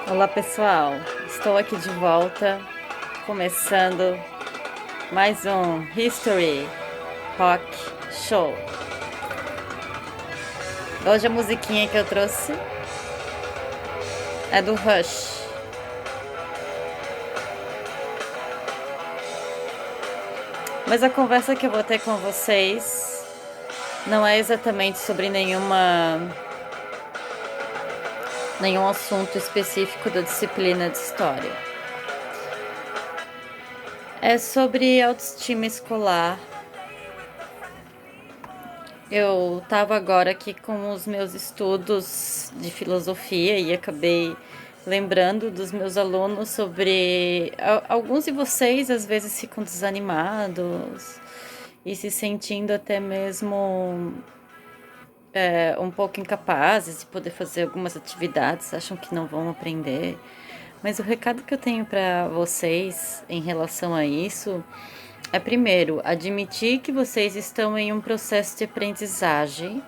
Olá pessoal, estou aqui de volta, começando mais um History Rock Show. Hoje a musiquinha que eu trouxe é do Rush. Mas a conversa que eu vou ter com vocês não é exatamente sobre nenhum assunto específico da disciplina de história. É sobre autoestima escolar. Eu estava agora aqui com os meus estudos de filosofia e acabei lembrando dos meus alunos sobre. Alguns de vocês às vezes ficam desanimados e se sentindo até mesmo um pouco incapazes de poder fazer algumas atividades, acham que não vão aprender. Mas o recado que eu tenho para vocês em relação a isso é, primeiro, admitir que vocês estão em um processo de aprendizagem.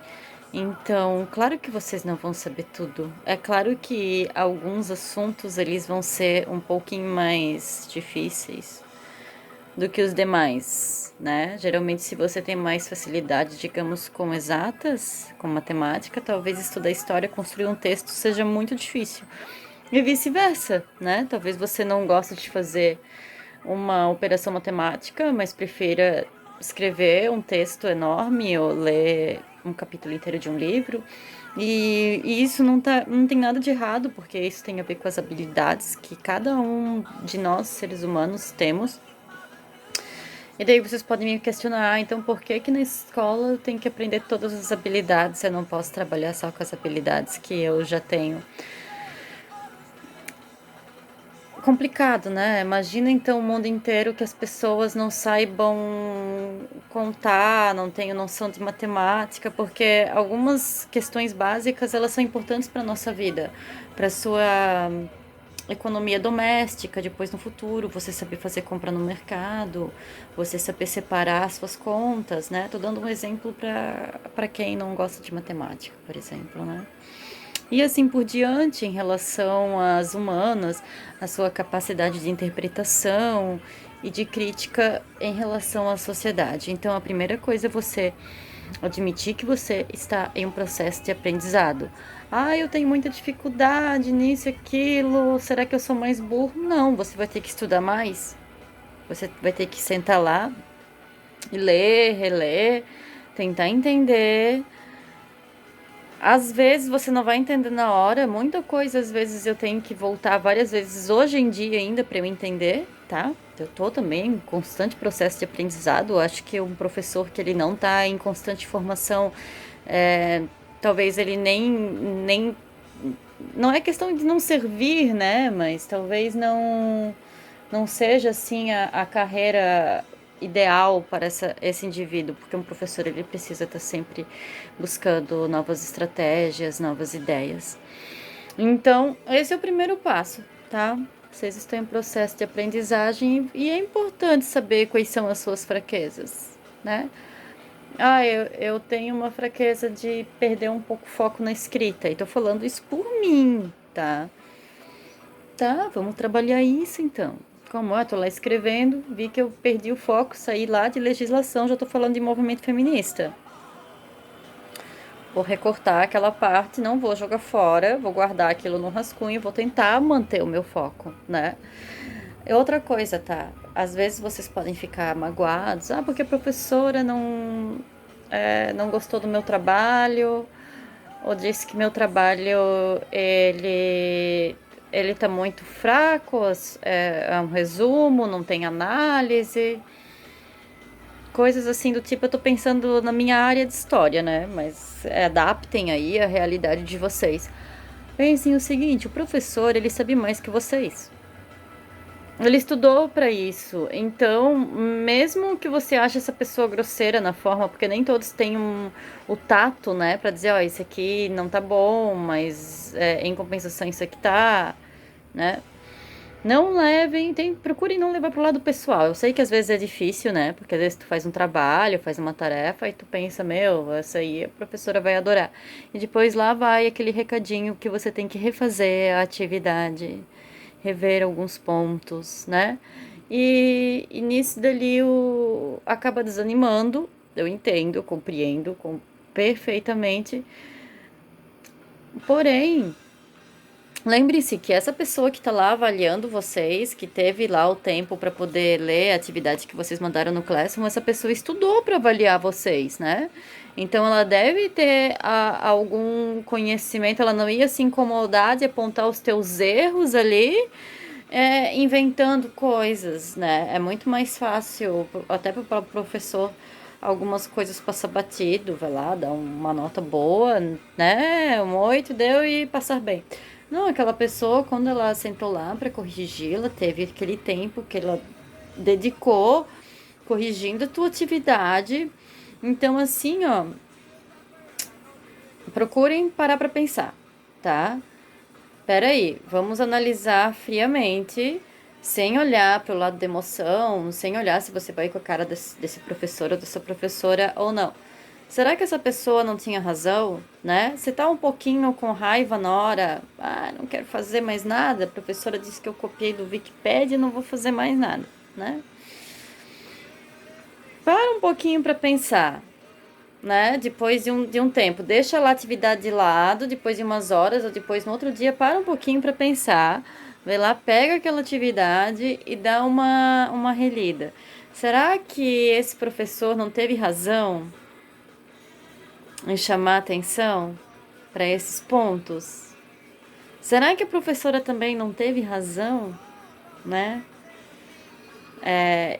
Então, claro que vocês não vão saber tudo. É claro que alguns assuntos eles vão ser um pouquinho mais difíceis do que os demais, né? Geralmente, se você tem mais facilidade, digamos, com exatas, com matemática, talvez estudar história, construir um texto seja muito difícil. E vice-versa, né? Talvez você não goste de fazer uma operação matemática, mas prefira escrever um texto enorme ou ler um capítulo inteiro de um livro. E isso não tem nada de errado, porque isso tem a ver com as habilidades que cada um de nós, seres humanos, temos. E daí vocês podem me questionar, então por que que na escola eu tenho que aprender todas as habilidades? Eu não posso trabalhar só com as habilidades que eu já tenho. Complicado, né? Imagina então o mundo inteiro que as pessoas não saibam contar, não tenham noção de matemática, porque algumas questões básicas elas são importantes para nossa vida, para sua economia doméstica, depois no futuro, você saber fazer compra no mercado, você saber separar as suas contas, né? Tô dando um exemplo para quem não gosta de matemática, por exemplo, né? E assim por diante, em relação às humanas, a sua capacidade de interpretação e de crítica em relação à sociedade. Então, a primeira coisa é você admitir que você está em um processo de aprendizado. Ah, eu tenho muita dificuldade nisso e aquilo, será que eu sou mais burro? Não, você vai ter que estudar mais. Você vai ter que sentar lá e ler, reler, tentar entender. Às vezes você não vai entender na hora, muita coisa às vezes eu tenho que voltar várias vezes hoje em dia ainda para eu entender, tá? Eu tô também em constante processo de aprendizado. Eu acho que um professor que ele não tá em constante formação, talvez ele nem não é questão de não servir, né? Mas talvez não seja assim a carreira ideal para esse indivíduo, porque um professor ele precisa estar sempre buscando novas estratégias, novas ideias. Então, esse é o primeiro passo, tá? Vocês estão em processo de aprendizagem e é importante saber quais são as suas fraquezas, né? Ah, eu tenho uma fraqueza de perder um pouco o foco na escrita, e tô falando isso por mim, tá? Tá, vamos trabalhar isso então. Como eu tô lá escrevendo, vi que eu perdi o foco, saí lá de legislação, já tô falando de movimento feminista. Vou recortar aquela parte, não vou jogar fora, vou guardar aquilo no rascunho, vou tentar manter o meu foco, né? É outra coisa, tá? Às vezes vocês podem ficar magoados, porque a professora não gostou do meu trabalho, ou disse que meu trabalho ele tá muito fraco, é um resumo, não tem análise, coisas assim do tipo. Eu tô pensando na minha área de história, né? Mas adaptem aí a realidade de vocês. Pensem o seguinte: o professor ele sabe mais que vocês. Ele estudou para isso, então mesmo que você ache essa pessoa grosseira na forma, porque nem todos têm o tato, né, para dizer, ó, isso aqui não tá bom, mas em compensação isso aqui tá, né? Não levem, procurem não levar pro lado pessoal. Eu sei que às vezes é difícil, né? Porque às vezes tu faz um trabalho, faz uma tarefa e tu pensa, meu, essa aí a professora vai adorar. E depois lá vai aquele recadinho que você tem que refazer a atividade, rever alguns pontos, né? E nisso dali acaba desanimando. Eu entendo, eu compreendo perfeitamente. Porém, lembre-se que essa pessoa que está lá avaliando vocês, que teve lá o tempo para poder ler a atividade que vocês mandaram no Classroom, essa pessoa estudou para avaliar vocês, né? Então ela deve ter algum conhecimento, ela não ia se incomodar de apontar os teus erros ali, inventando coisas, né? É muito mais fácil, até para o próprio professor, algumas coisas passar batido, vai lá, dar uma nota boa, né? Um 8 deu e passar bem. Não, aquela pessoa, quando ela sentou lá para corrigir, ela teve aquele tempo que ela dedicou corrigindo a tua atividade. Então, assim, ó, procurem parar para pensar, tá? Peraí, vamos analisar friamente, sem olhar para o lado da emoção, sem olhar se você vai com a cara desse professor ou dessa professora ou não. Será que essa pessoa não tinha razão, né? Você tá um pouquinho com raiva na hora, não quero fazer mais nada, a professora disse que eu copiei do Wikipedia e não vou fazer mais nada, né? Para um pouquinho para pensar, né? Depois de um tempo, deixa lá a atividade de lado, depois de umas horas ou depois no outro dia, para um pouquinho para pensar, vai lá, pega aquela atividade e dá uma relida. Será que esse professor não teve razão em chamar atenção para esses pontos? Será que a professora também não teve razão, né?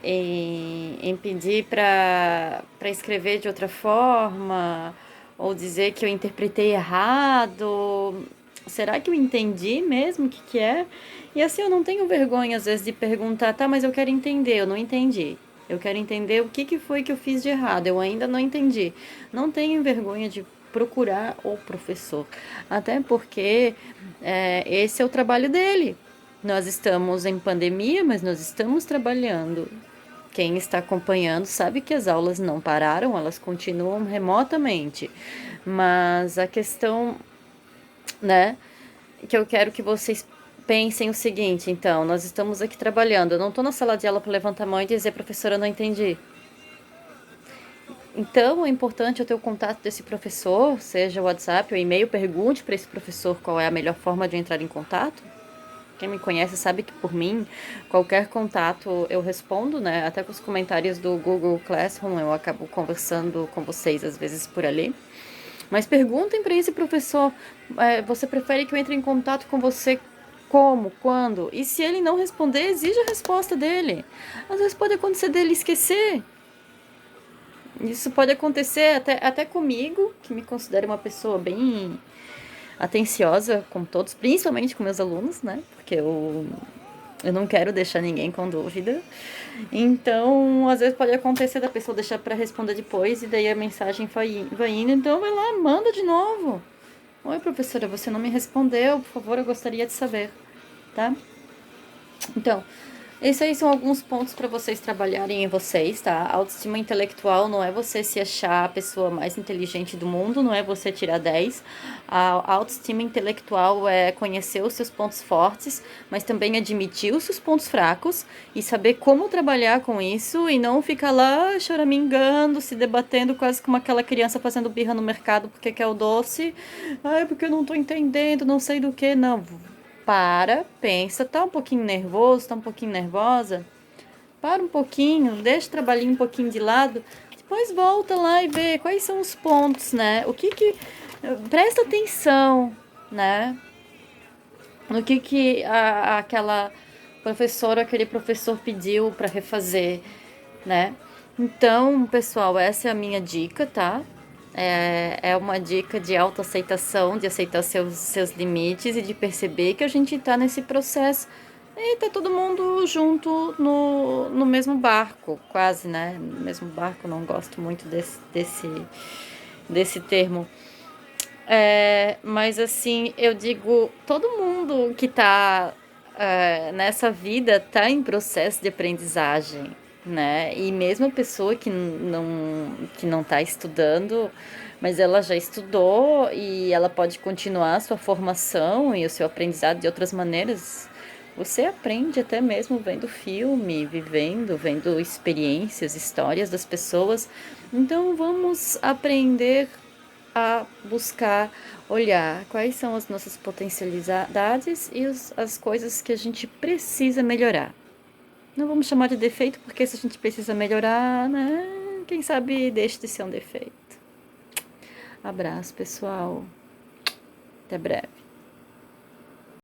Em pedir para escrever de outra forma, ou dizer que eu interpretei errado. Será que eu entendi mesmo o que é? E assim, eu não tenho vergonha às vezes de perguntar, tá, mas eu quero entender, eu não entendi. Eu quero entender o que foi que eu fiz de errado, eu ainda não entendi. Não tenho vergonha de procurar o professor, até porque esse é o trabalho dele. Nós estamos em pandemia, mas nós estamos trabalhando. Quem está acompanhando sabe que as aulas não pararam, elas continuam remotamente. Mas a questão, né, que eu quero que vocês pensem o seguinte, então, nós estamos aqui trabalhando. Eu não estou na sala de aula para levantar a mão e dizer, professora, eu não entendi. Então, é importante eu ter o contato desse professor, seja o WhatsApp ou e-mail, pergunte para esse professor qual é a melhor forma de entrar em contato. Quem me conhece sabe que por mim, qualquer contato eu respondo, né? Até com os comentários do Google Classroom eu acabo conversando com vocês às vezes por ali. Mas perguntem para esse professor, você prefere que eu entre em contato com você como, quando? E se ele não responder, exija a resposta dele. Às vezes pode acontecer dele esquecer. Isso pode acontecer até comigo, que me considero uma pessoa bem atenciosa com todos, principalmente com meus alunos, né? Porque eu não quero deixar ninguém com dúvida. Então, às vezes pode acontecer da pessoa deixar para responder depois e daí a mensagem vai indo. Então, vai lá, manda de novo. Oi, professora, você não me respondeu. Por favor, eu gostaria de saber, tá? Então, esses aí são alguns pontos para vocês trabalharem em vocês, tá? A autoestima intelectual não é você se achar a pessoa mais inteligente do mundo, não é você tirar 10. A autoestima intelectual é conhecer os seus pontos fortes, mas também admitir os seus pontos fracos e saber como trabalhar com isso e não ficar lá choramingando, se debatendo quase como aquela criança fazendo birra no mercado porque quer o doce. Ai, porque eu não tô entendendo, não sei do que. Não, pensa, tá um pouquinho nervoso, tá um pouquinho nervosa, para um pouquinho, deixa o trabalhinho um pouquinho de lado, depois volta lá e vê quais são os pontos, né? Presta atenção, né? No que aquela professora, aquele professor pediu para refazer, né? Então, pessoal, essa é a minha dica, tá? É uma dica de autoaceitação, de aceitar seus limites e de perceber que a gente tá nesse processo e tá todo mundo junto no mesmo barco, quase, né? No mesmo barco, não gosto muito desse termo. Mas assim, eu digo, todo mundo que tá nessa vida tá em processo de aprendizagem, né? E mesmo a pessoa que não tá estudando, mas ela já estudou e ela pode continuar a sua formação e o seu aprendizado de outras maneiras. Você aprende até mesmo vendo filme, vivendo, vendo experiências, histórias das pessoas. Então vamos aprender a buscar olhar quais são as nossas potencialidades e as coisas que a gente precisa melhorar. Não vamos chamar de defeito, porque se a gente precisa melhorar, né? Quem sabe deixe de ser um defeito. Abraço, pessoal. Até breve.